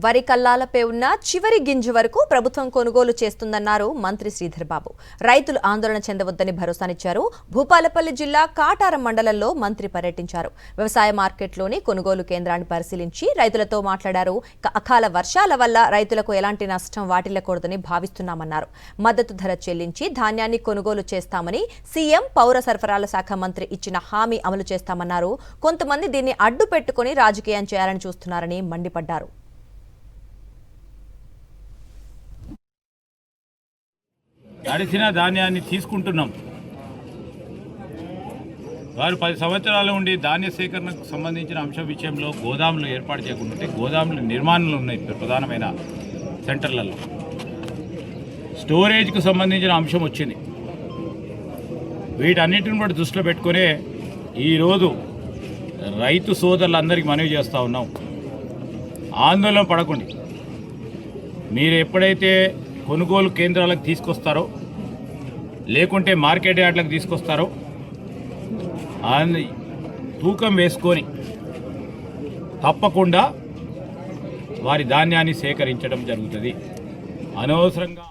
వరి కల్లాలపై ఉన్న చివరి గింజ వరకు ప్రభుత్వం కొనుగోలు చేస్తుందన్నారు మంత్రి శ్రీధర్ బాబు. రైతులు ఆందోళన చెందవద్దని భరోసానిచ్చారు. భూపాలపల్లి జిల్లా కాటారం మండలంలో మంత్రి పర్యటించారు. వ్యవసాయ మార్కెట్లోని కొనుగోలు కేంద్రాన్ని పరిశీలించి రైతులతో మాట్లాడారు. అకాల వర్షాల వల్ల రైతులకు ఎలాంటి నష్టం వాటిల్లకూడదని భావిస్తున్నామన్నారు. మద్దతు ధర చెల్లించి ధాన్యాన్ని కొనుగోలు చేస్తామని సీఎం పౌర సరఫరాల శాఖ మంత్రి ఇచ్చిన హామీ అమలు చేస్తామన్నారు. కొంతమంది దీన్ని అడ్డు పెట్టుకుని రాజకీయం చేయాలని చూస్తున్నారని మండిపడ్డారు. తడిసిన ధాన్యాన్ని తీసుకుంటున్నాం. వారు 10 సంవత్సరాల నుండి ధాన్య సేకరణకు సంబంధించిన అంశం విషయంలో గోదాములు ఏర్పాటు చేయకుంటే గోదాములు నిర్మాణాలు ఉన్నాయి. ప్రధానమైన సెంటర్లలో స్టోరేజ్కు సంబంధించిన అంశం వచ్చింది. వీటన్నిటిని కూడా దృష్టిలో పెట్టుకునే ఈరోజు రైతు సోదరులందరికీ మనవి చేస్తూ ఉన్నాం. ఆందోళన పడకండి. మీరు ఎప్పుడైతే కొనుగోలు కేంద్రాలకు తీసుకొస్తారో లేకుంటే మార్కెట్ యార్డ్లకు తీసుకొస్తారో తూకం వేసుకొని తప్పకుండా వారి ధాన్యాన్ని సేకరించడం జరుగుతుంది. అనవసరంగా